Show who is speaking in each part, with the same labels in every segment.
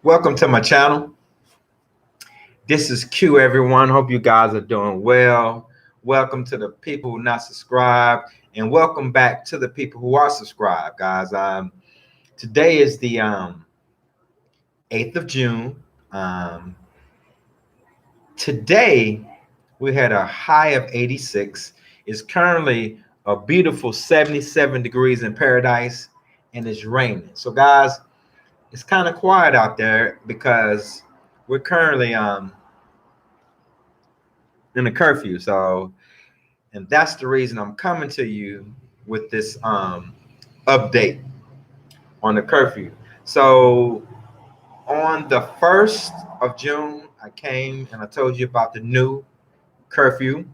Speaker 1: Welcome to my channel. This is Q, everyone. Hope you guys are doing well. Welcome to the people who are not subscribed, and welcome back to the people who are subscribed, guys. Today is the 8th of June. Today we had a high of 86. It's currently a beautiful 77 degrees in paradise, and it's raining. So, guys, it's kind of quiet out there because we're currently in a curfew. So, and that's the reason I'm coming to you with this update on the curfew. So on the 1st of June, I came and I told you about the new curfew.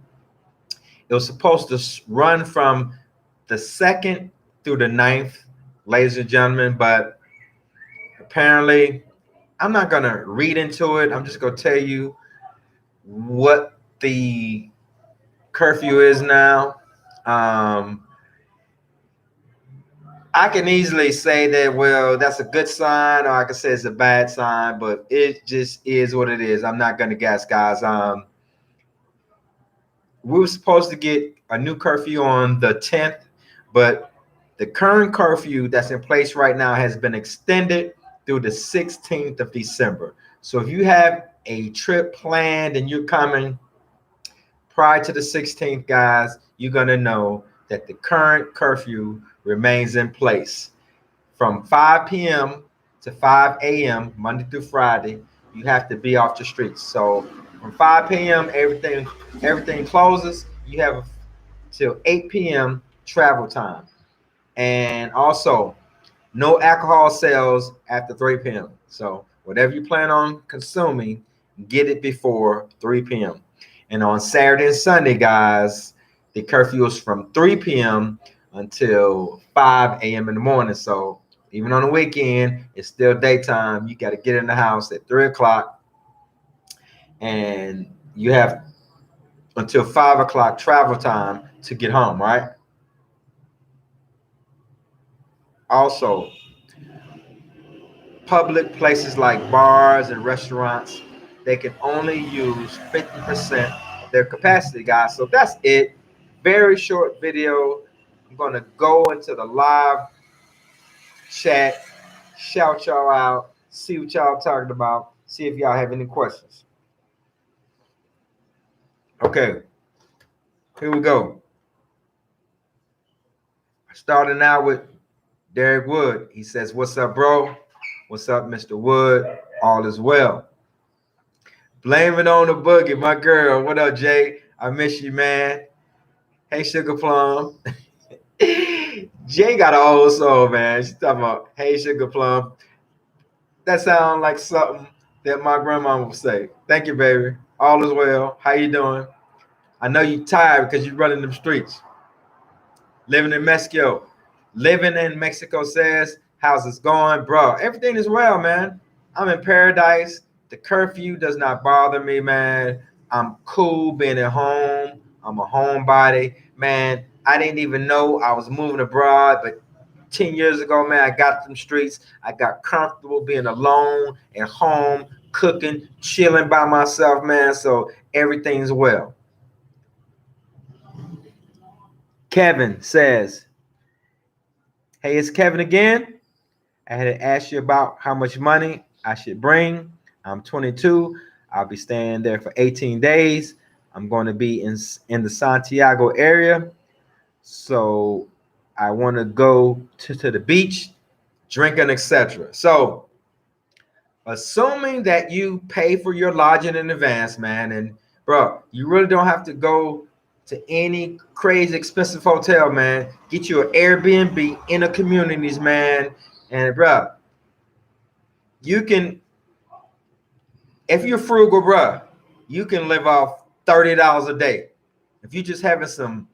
Speaker 1: It was supposed to run from the 2nd through the 9th, ladies and gentlemen, but apparently I'm not going to read into it. I'm just going to tell you what the curfew is now. I can easily say that, well, that's a good sign, or I can say it's a bad sign, but it just is what it is. I'm not going to guess, guys. We were supposed to get a new curfew on the 10th, but the current curfew that's in place right now has been extended through the 16th of December. So if you have a trip planned and you're coming prior to the 16th, guys, you're going to know that the current curfew remains in place from 5 p.m. to 5 a.m. Monday through Friday. You have to be off the streets. So from 5 p.m. everything closes. You have till 8 p.m. travel time, and also no alcohol sales after 3 p.m. So whatever you plan on consuming, get it before 3 p.m. And on Saturday and Sunday, guys, the curfew is from 3 p.m. until 5 a.m. in the morning. So even on the weekend, it's still daytime. You got to get in the house at 3 o'clock, and you have until 5 o'clock travel time to get home, right? Also, public places like bars and restaurants, they can only use 50% of their capacity, guys. So that's it. Very short video. I'm going to go into the live chat, shout y'all out, see what y'all talking about, see if y'all have any questions. Okay, here we go. Starting out with Derek Wood. He says, "What's up, bro? What's up, Mr. Wood? All is well. Blame it on the boogie, my girl. What up, Jay? I miss you, man. Hey, Sugar Plum." Jay got an old soul, man. She's talking about, "Hey, Sugar Plum." That sounds like something that my grandma would say. Thank you, baby. All is well. How you doing? I know you tired because you're running them streets. Living in Mexico. Living in Mexico says, "How's it going?" Bro, everything is well, man. I'm in paradise. The curfew does not bother me, man. I'm cool being at home. I'm a homebody. Man, I didn't even know I was moving abroad, but 10 years ago, man, I got them streets. I got comfortable being alone at home, cooking, chilling by myself, man. So everything's well. Kevin says, "Hey, it's Kevin again. I had to ask you about how much money I should bring. I'm 22. I'll be staying there for 18 days. I'm going to be in the Santiago area. So I want to go to the beach, drinking, etc." So assuming that you pay for your lodging in advance, man, and bro, you really don't have to go to any crazy expensive hotel, man. Get you an Airbnb in the communities, man. And bro, you can, if you're frugal, bro, you can live off $30 a day. If you're just having some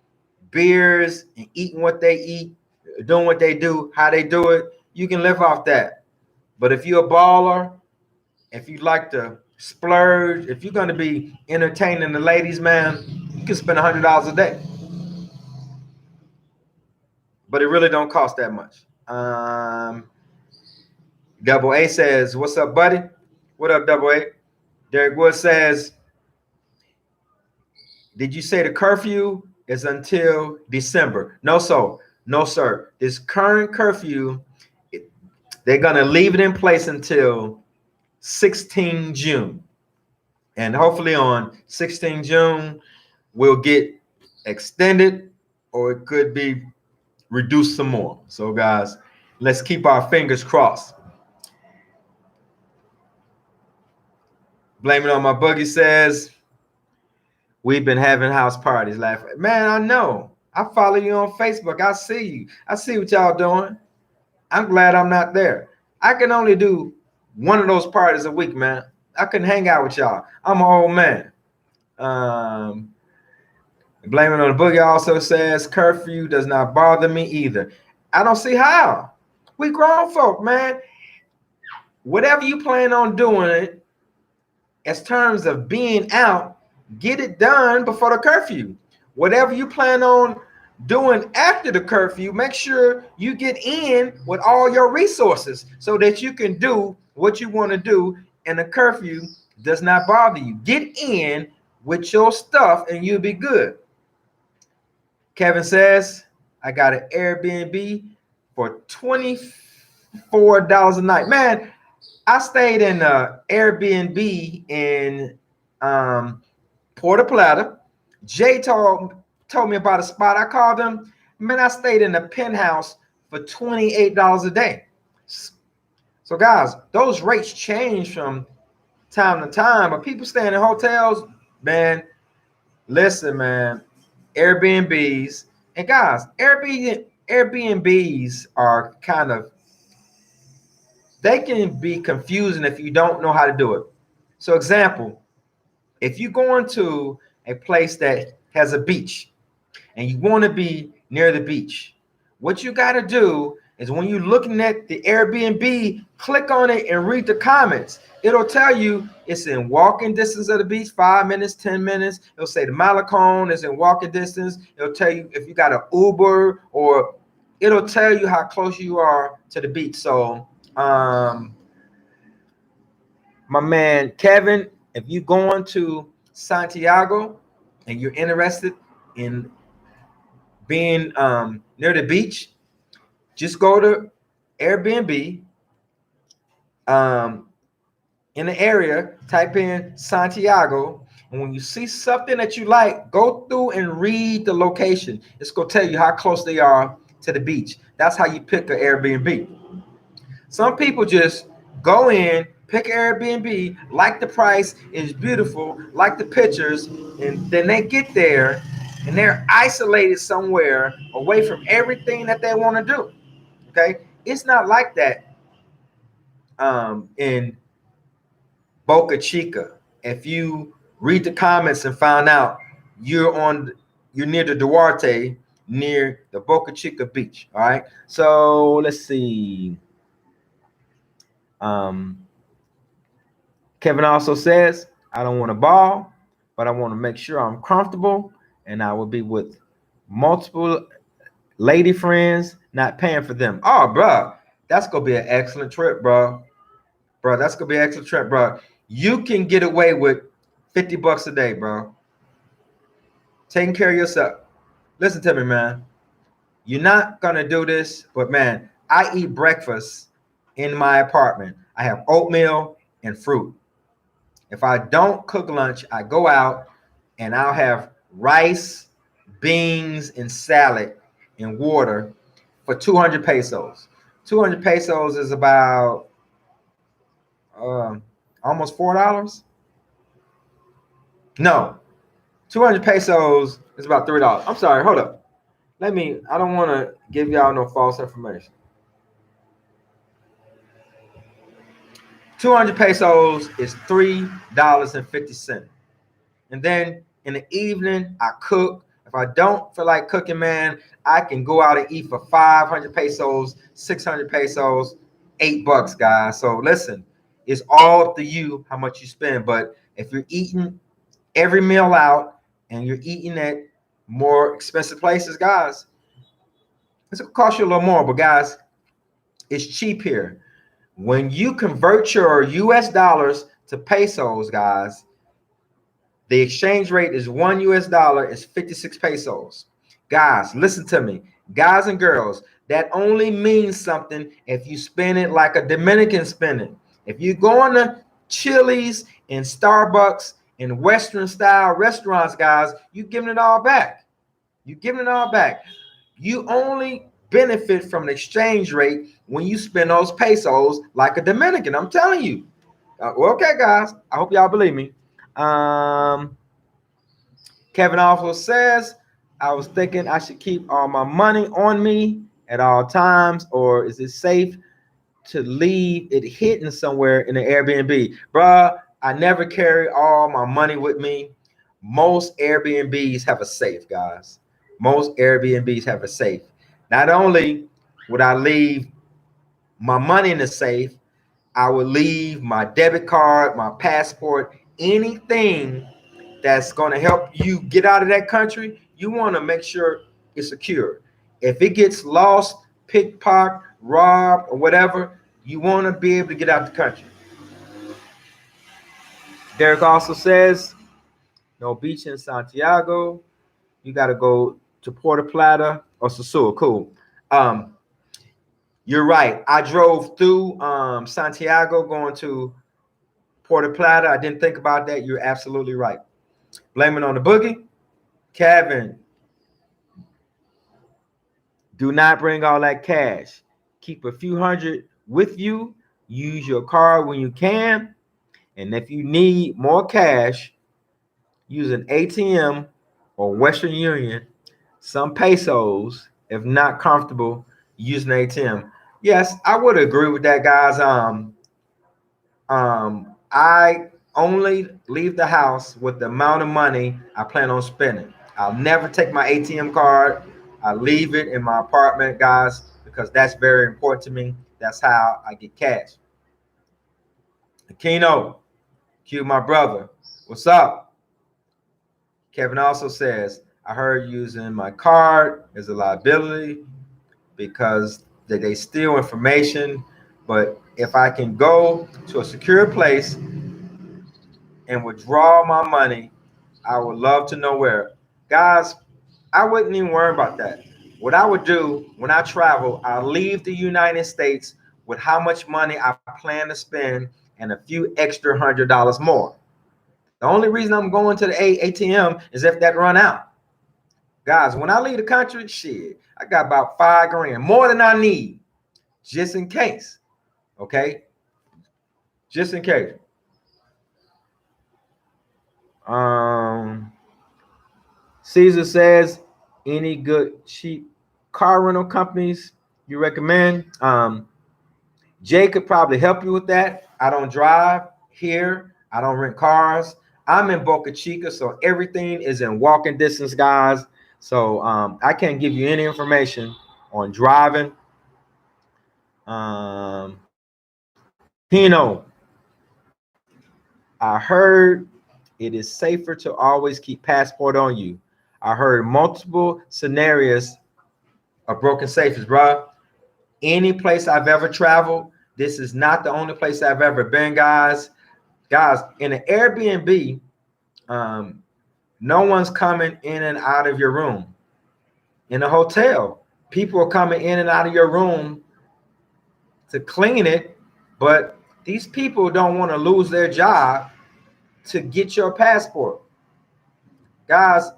Speaker 1: beers and eating what they eat, doing what they do, how they do it, you can live off that. But if you're a baller, if you like to splurge, if you're going to be entertaining the ladies, man, you can spend $100 a day. But it really don't cost that much. Double A says, what's up, buddy? What up, Double A? Derek Wood says, did you say the curfew is until December? No, sir. This current curfew, they're going to leave it in place until 16 June. And hopefully on 16 June, we'll get extended, or it could be reduced some more. So, guys, let's keep our fingers crossed. Blame it on my boogie says, we've been having house parties. Laughing. Man, I know. I follow you on Facebook. I see you. I see what y'all doing. I'm glad I'm not there. I can only do one of those parties a week, man. I couldn't hang out with y'all. I'm an old man. Blame it on the boogie also says, curfew does not bother me either. I don't see how. We grown folk, man. Whatever you plan on doing it, as terms of being out, get it done before the curfew. Whatever you plan on doing after the curfew, make sure you get in with all your resources so that you can do what you want to do and the curfew does not bother you. Get in with your stuff and you'll be good. Kevin says, I got an Airbnb for $24 a night. Man, I stayed in an Airbnb in Puerto Plata. Jay told me about a spot. I called him. Man, I stayed in a penthouse for $28 a day. So, guys, those rates change from time to time, but people staying in hotels, man, listen, man, Airbnbs. And guys, Airbnbs are kind of, they can be confusing if you don't know how to do it. So example, if you go into a place that has a beach and you want to be near the beach, what you got to do is when you're looking at the Airbnb, click on it and read the comments. It'll tell you it's in walking distance of the beach, 5 minutes, 10 minutes. It'll say the Malecon is in walking distance. It'll tell you if you got an Uber, or it'll tell you how close you are to the beach. So, my man Kevin, if you're going to Santiago and you're interested in being near the beach, just go to Airbnb in the area, type in Santiago, and when you see something that you like, go through and read the location. It's going to tell you how close they are to the beach. That's how you pick an Airbnb. Some people just go in, pick an Airbnb, like the price, is beautiful, like the pictures, and then they get there and they're isolated somewhere away from everything that they want to do. Okay, it's not like that in Boca Chica. If you read the comments and found out you're near the Duarte, near the Boca Chica beach. All right, so let's see. Kevin also says, I don't want to ball, but I want to make sure I'm comfortable, and I will be with multiple lady friends, not paying for them. Oh, bro, that's gonna be an excellent trip, bro. That's gonna be an excellent trip, bro. You can get away with $50 a day, bro. Taking care of yourself. Listen to me, man. You're not gonna do this, but man, I eat breakfast in my apartment. I have oatmeal and fruit. If I don't cook lunch, I go out and I'll have rice, beans, and salad and water for 200 pesos. 200 pesos is about almost $4. No, 200 pesos is about $3. I'm sorry, hold up. I don't want to give y'all no false information. 200 pesos is $3.50. And then in the evening, I cook. If I don't feel like cooking, man, I can go out and eat for 500 pesos, 600 pesos, $8, guys. So listen, it's all up to you how much you spend. But if you're eating every meal out and you're eating at more expensive places, guys, it's gonna cost you a little more. But guys, it's cheap here. When you convert your US dollars to pesos, guys, the exchange rate is $1 is 56 pesos. Guys, listen to me. Guys and girls, that only means something if you spend it like a Dominican spending. If you go on to Chili's and Starbucks and Western style restaurants, guys, you're giving it all back. You're giving it all back. You only benefit from the exchange rate when you spend those pesos like a Dominican. I'm telling you. Okay, guys. I hope y'all believe me. Kevin also says, I was thinking I should keep all my money on me at all times, or is it safe to leave it hidden somewhere in an Airbnb? Bruh, I never carry all my money with me. Most Airbnbs have a safe, guys. Most Airbnbs have a safe. Not only would I leave my money in the safe, I would leave my debit card, my passport, anything that's going to help you get out of that country. You want to make sure it's secure. If it gets lost, pickpocket, robbed, or whatever, you want to be able to get out the country. Derek also says, no beach in Santiago. You got to go to Puerto Plata or Sosúa. Cool. You're right. I drove through Santiago going to Puerto Plata. I didn't think about that. You're absolutely right. Blame it on the boogie. Kevin, do not bring all that cash. Keep a few hundred with you. Use your card when you can. And if you need more cash, use an ATM or Western Union, some pesos, if not comfortable using an ATM. Yes, I would agree with that, guys. I only leave the house with the amount of money I plan on spending. I'll never take my ATM card. I leave it in my apartment, guys, because that's very important to me. That's how I get cash. Aquino, Q, my brother. What's up? Kevin also says, I heard using my card is a liability because they steal information. But if I can go to a secure place and withdraw my money, I would love to know where. Guys, I wouldn't even worry about that. What I would do when I travel, I'll leave the United States with how much money I plan to spend and a few extra $100 more. The only reason I'm going to the ATM is if that run out. Guys, when I leave the country, shit, I got about $5 grand, more than I need, just in case. Okay? Just in case. Caesar says, any good cheap car rental companies you recommend? Jay could probably help you with that. I don't drive here. I don't rent cars. I'm in Boca Chica, so everything is in walking distance, guys. So I can't give you any information on driving. Pino, I heard it is safer to always keep passport on you. I heard multiple scenarios of broken safes, bro. Any place I've ever traveled, this is not the only place I've ever been, guys. Guys, in an Airbnb, no one's coming in and out of your room. In a hotel, people are coming in and out of your room to clean it, but these people don't want to lose their job to get your passport. Guys,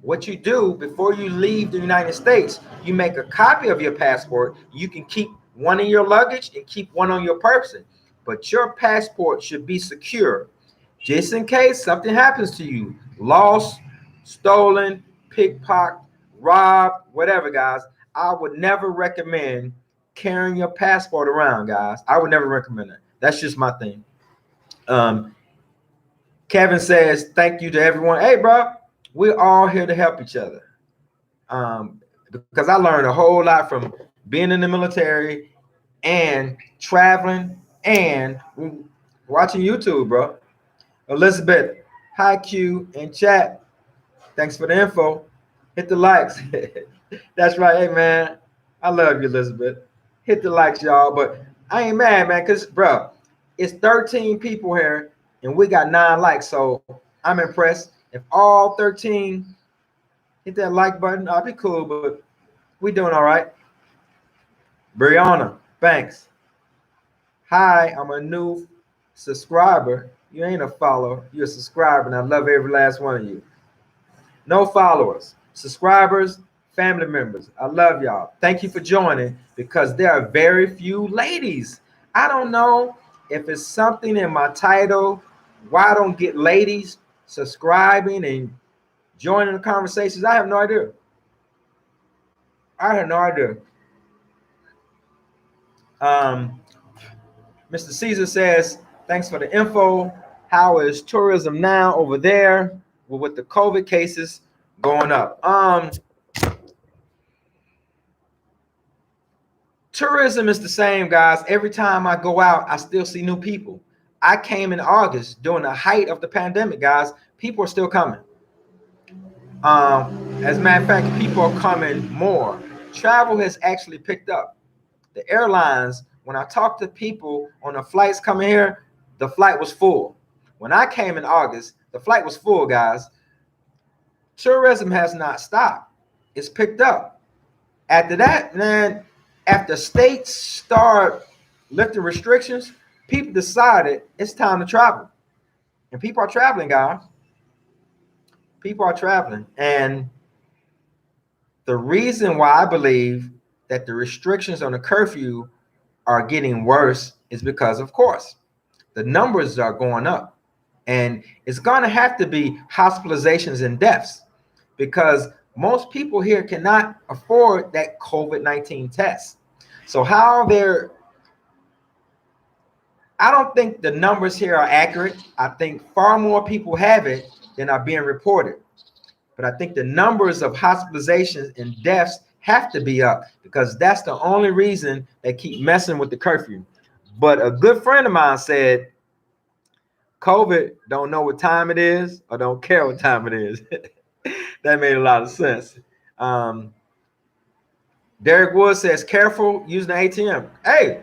Speaker 1: what you do before you leave the United States, you make a copy of your passport. You can keep one in your luggage and keep one on your person, but your passport should be secure just in case something happens to you. Lost, stolen, pickpocket, robbed, whatever, guys. I would never recommend carrying your passport around, guys. I would never recommend that. That's just my thing. Kevin says, thank you to everyone. Hey, bro, we're all here to help each other. Because I learned a whole lot from being in the military and traveling and watching YouTube, bro. Elizabeth, hi Q in chat. Thanks for the info. Hit the likes. That's right. Hey, man, I love you, Elizabeth. Hit the likes, y'all. But I ain't mad, man, because bro, it's 13 people here and we got 9 likes. So I'm impressed. If all 13 hit that like button, I'll be cool, but we doing all right. Brianna, thanks. Hi, I'm a new subscriber. You ain't a follower, you're a subscriber, and I love every last one of you. No followers, subscribers, family members. I love y'all. Thank you for joining because there are very few ladies. I don't know if it's something in my title, why I don't get ladies subscribing and joining the conversations. I have no idea. I have no idea. Um, Mr. Caesar says, thanks for the info. How is tourism now over there with the COVID cases going up? Tourism is the same, guys. Every time I go out, I still see new people. I came in August during the height of the pandemic, guys. People are still coming. As a matter of fact, people are coming more. Travel has actually picked up. The airlines, when I talked to people on the flights coming here, the flight was full. When I came in August, the flight was full, guys. Tourism has not stopped. It's picked up. After that, man, after states start lifting restrictions, people decided it's time to travel. And people are traveling, guys. People are traveling. And the reason why I believe that the restrictions on the curfew are getting worse is because, of course, the numbers are going up. And it's going to have to be hospitalizations and deaths because most people here cannot afford that COVID-19 test. So how they're, I don't think the numbers here are accurate. I think far more people have it than are being reported. But I think the numbers of hospitalizations and deaths have to be up because that's the only reason they keep messing with the curfew. But a good friend of mine said, COVID don't know what time it is or don't care what time it is. That made a lot of sense. Derek Wood says, careful using the ATM. Hey,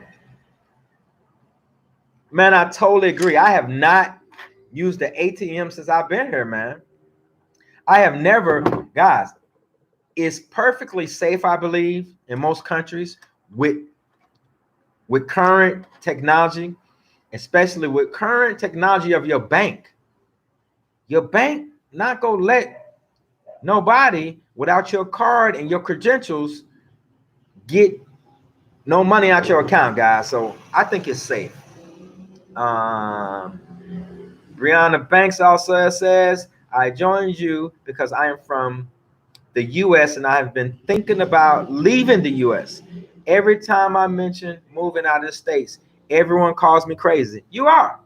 Speaker 1: man, I totally agree. I have not used the ATM since I've been here, man. I have never, guys, it's perfectly safe, I believe, in most countries with current technology, especially with current technology of your bank. Your bank not gonna let nobody without your card and your credentials get no money out your account, guys. So I think it's safe. Brianna Banks also says, I joined you because I am from the US and I have been thinking about leaving the US. Every time I mention moving out of the States, everyone calls me crazy. You are.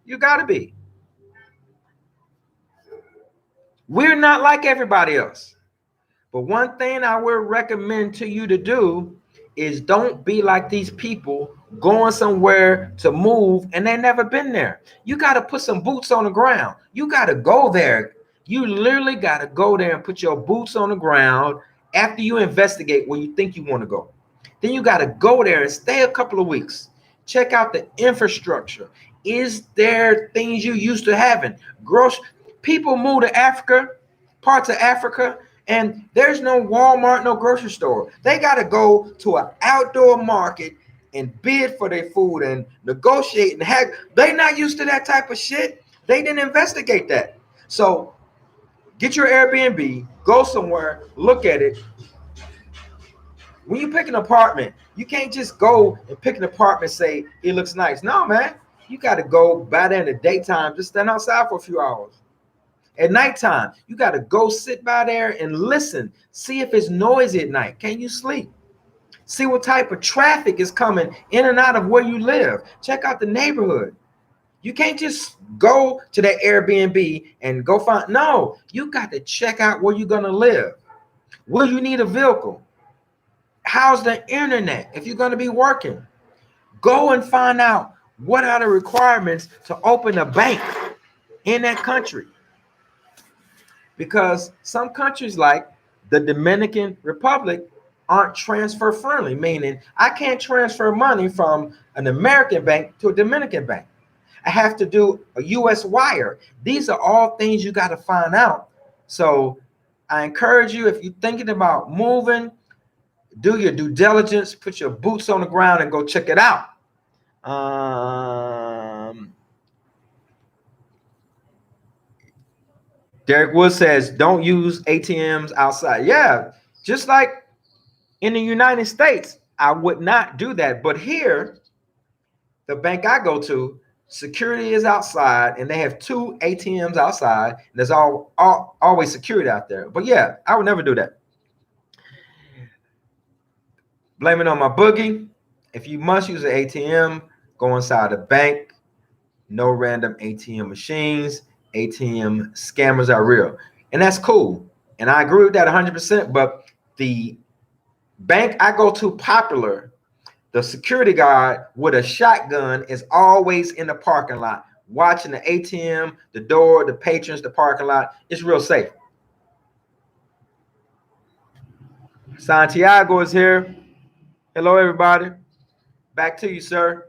Speaker 1: You got to be. We're not like everybody else. But one thing I would recommend to you to do is don't be like these people going somewhere to move and they never been there. You got to put some boots on the ground. You got to go there. You literally got to go there and put your boots on the ground after you investigate where you think you want to go. Then you got to go there and stay a couple of weeks. Check out the infrastructure. Is there things you used to having? People move to Africa, parts of Africa, and there's no Walmart, no grocery store. They got to go to an outdoor market and bid for their food and negotiate and have. They not used to that type of shit. They didn't investigate that. So get your Airbnb, go somewhere, look at it. When you pick an apartment, you can't just go and pick an apartment and say it looks nice. No, man. You got to go by there in the daytime, just stand outside for a few hours. At nighttime, you got to go sit by there and listen. See if it's noisy at night. Can you sleep? See what type of traffic is coming in and out of where you live. Check out the neighborhood. You can't just go to that Airbnb and go find. No, you got to check out where you're going to live. Will you need a vehicle? How's the internet if you're going to be working? Go and find out what are the requirements to open a bank in that country. Because some countries like the Dominican Republic, aren't transfer friendly, meaning I can't transfer money from an American bank to a Dominican bank. I have to do a US wire. These are all things you got to find out. So I encourage you, if you're thinking about moving, do your due diligence, put your boots on the ground and go check it out. Derek Wood says, don't use ATMs outside. Yeah, just like in the United States, I would not do that. But here, the bank I go to, security is outside, and they have 2 ATMs outside. And there's always security out there. But yeah, I would never do that. Blame it on my boogie. If you must use an ATM, go inside the bank. No random ATM machines. ATM scammers are real. And that's cool. And I agree with that 100%. But the bank I go to, Popular, the security guard with a shotgun is always in the parking lot, watching the ATM, the door, the patrons, the parking lot. It's real safe. Santiago is here. Hello, everybody. Back to you, sir.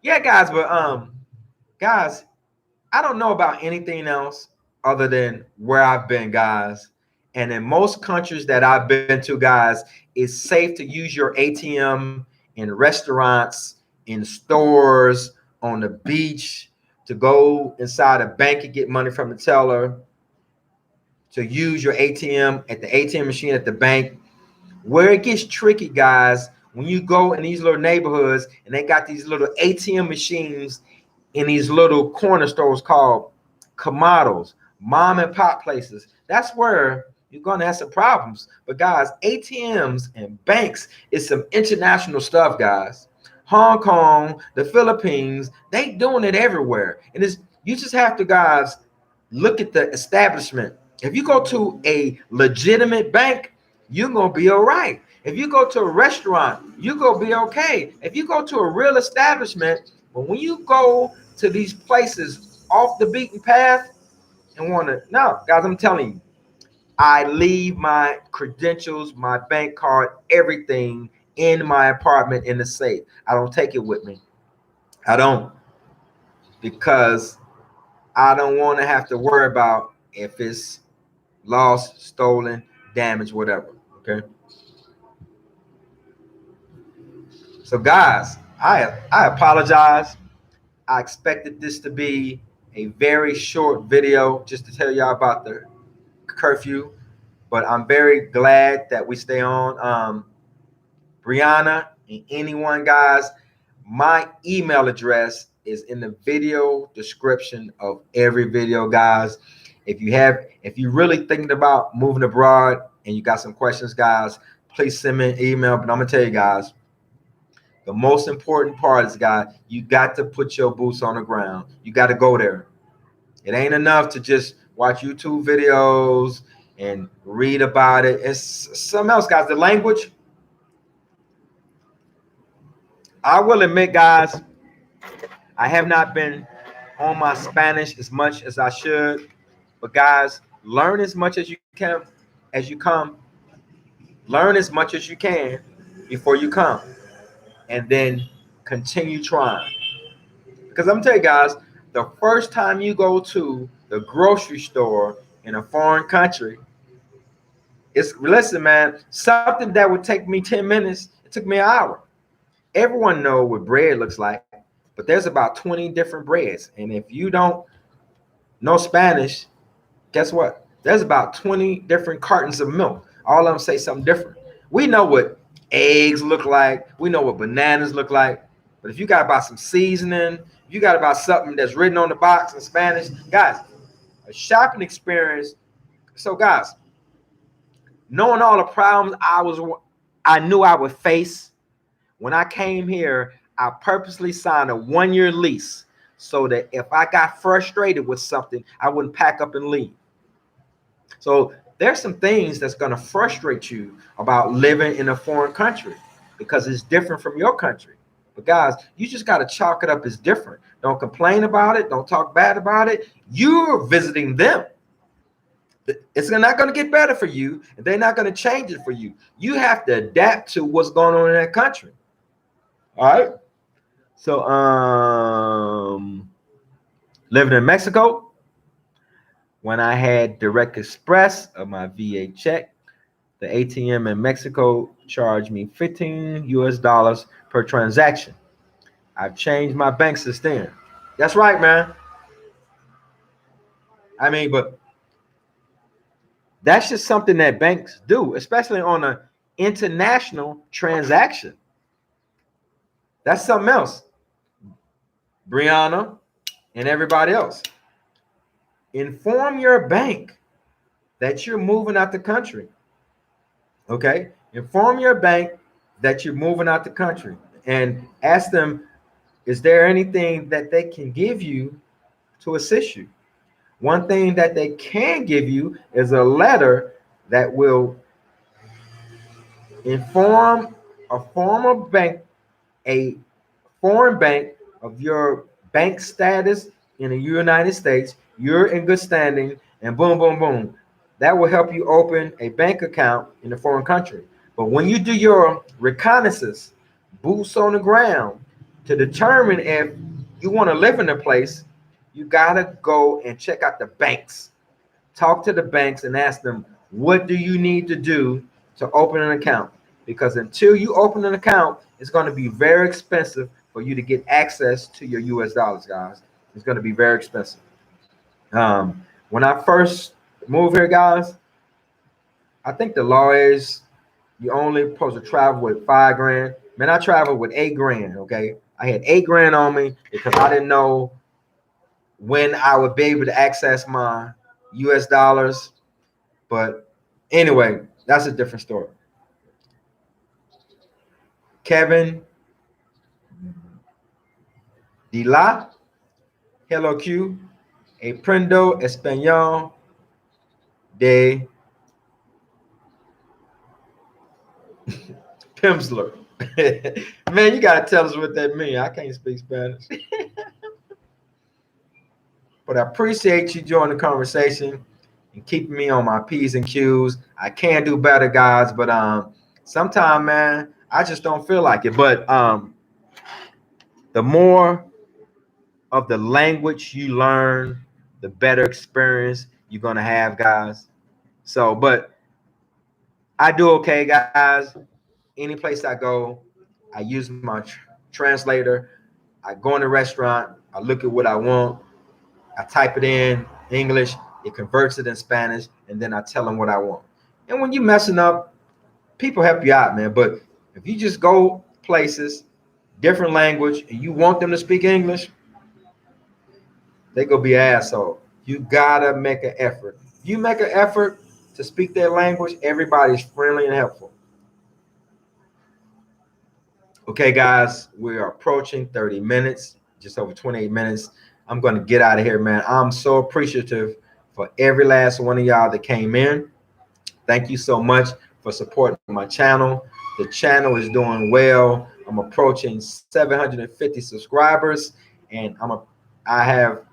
Speaker 1: Yeah, guys, but guys, I don't know about anything else other than where I've been, guys. And in most countries that I've been to, guys, it's safe to use your ATM in restaurants, in stores, on the beach, to go inside a bank and get money from the teller, to use your ATM at the ATM machine at the bank. Where it gets tricky, guys, when you go in these little neighborhoods and they got these little ATM machines in these little corner stores called Kamados, mom and pop places. That's where you're going to have some problems. But guys, ATMs and banks is some international stuff, guys. Hong Kong, the Philippines, they doing it everywhere. And it's, you just have to, guys, look at the establishment. If you go to a legitimate bank, you're going to be all right. If you go to a restaurant, you're going to be okay. If you go to a real establishment, but when you go to these places off the beaten path and want to, no, guys, I'm telling you, I leave my credentials, my bank card, everything in my apartment in the safe. I don't take it with me. I don't, because I don't want to have to worry about if it's lost, stolen, damaged, whatever. Okay. So, guys, I apologize. I expected this to be a very short video just to tell y'all about the curfew, but I'm very glad that we stay on. Brianna and anyone, guys, my email address is in the video description of every video, guys. If you're really thinking about moving abroad and you got some questions, guys, please send me an email. But I'm gonna tell you, guys, the most important part is, guys, you got to put your boots on the ground. You got to go there. It ain't enough to just watch YouTube videos and read about it. It's something else, guys. The language, I will admit, guys, I have not been on my Spanish as much as I should. But guys, learn as much as you can as you come. Learn as much as you can before you come. And then continue trying. Because I'm telling you, guys, the first time you go to the grocery store in a foreign country, it's, listen, man, something that would take me 10 minutes, it took me an hour. Everyone know what bread looks like, but there's about 20 different breads. And if you don't know Spanish, guess what? There's about 20 different cartons of milk. All of them say something different. We know what eggs look like. We know what bananas look like. But if you got about some seasoning, if you got about something that's written on the box in Spanish, guys, a shopping experience. So, guys, knowing all the problems I knew I would face when I came here, I purposely signed a 1-year lease so that if I got frustrated with something, I wouldn't pack up and leave. So there's some things that's going to frustrate you about living in a foreign country because it's different from your country. But guys, you just got to chalk it up as different. Don't complain about it. Don't talk bad about it. You're visiting them. It's not going to get better for you, and they're not going to change it for you. You have to adapt to what's going on in that country. All right. So, living in Mexico, when I had direct express of my VA check, the ATM in Mexico charged me 15 US dollars per transaction. I've changed my bank since then. That's right, man. I mean, but that's just something that banks do, especially on an international transaction. That's something else. Brianna and everybody else. Inform your bank that you're moving out the country. Okay? Inform your bank that you're moving out the country and ask them, is there anything that they can give you to assist you? One thing that they can give you is a letter that will inform a former bank, a foreign bank, of your bank status in the United States. You're in good standing, and boom, boom, boom. That will help you open a bank account in a foreign country. But when you do your reconnaissance, boots on the ground, to determine if you want to live in a place, you got to go and check out the banks. Talk to the banks and ask them, what do you need to do to open an account? Because until you open an account, it's going to be very expensive for you to get access to your US dollars, guys. It's going to be very expensive. When I first moved here, guys, I think the law is you only supposed to travel with 5 grand. Man, I traveled with 8 grand. Okay, I had 8 grand on me because I didn't know when I would be able to access my US dollars. But anyway, that's a different story. Kevin Dila, hello Q, aprendo español de Pimsleur. Man, you gotta tell us what that means. I can't speak Spanish. But I appreciate you joining the conversation and keeping me on my P's and Q's. I can do better, guys, but sometimes, man, I just don't feel like it. But the more of the language you learn, the better experience you're gonna have, guys. So, but I do okay, guys. Any place I go, I use my translator. I go in a restaurant, I look at what I want, I type it in English, it converts it in Spanish, and then I tell them what I want. And when you're messing up, people help you out, man. But if you just go places, different language, and you want them to speak English, they gonna be an asshole. You gotta make an effort. If you make an effort to speak their language, everybody's friendly and helpful. Okay, guys, we are approaching 30 minutes, just over 28 minutes. I'm going to get out of here, man. I'm so appreciative for every last one of y'all that came in. Thank you so much for supporting my channel. The channel is doing well. I'm approaching 750 subscribers, and I have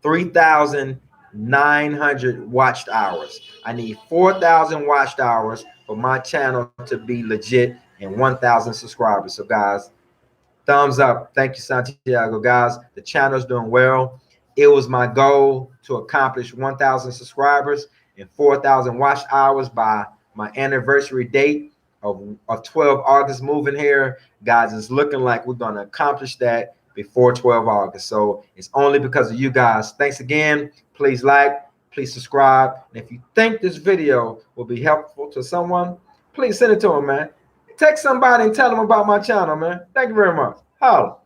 Speaker 1: 3,900 watched hours. I need 4,000 watched hours for my channel to be legit and 1,000 subscribers. So, guys, thumbs up. Thank you, Santiago. Guys, the channel is doing well. It was my goal to accomplish 1,000 subscribers and 4,000 watch hours by my anniversary date of 12 August moving here. Guys, it's looking like we're going to accomplish that before 12 August. So it's only because of you guys. Thanks again. Please like, please subscribe. And if you think this video will be helpful to someone, please send it to them, man. Text somebody and tell them about my channel, man. Thank you very much. Holla.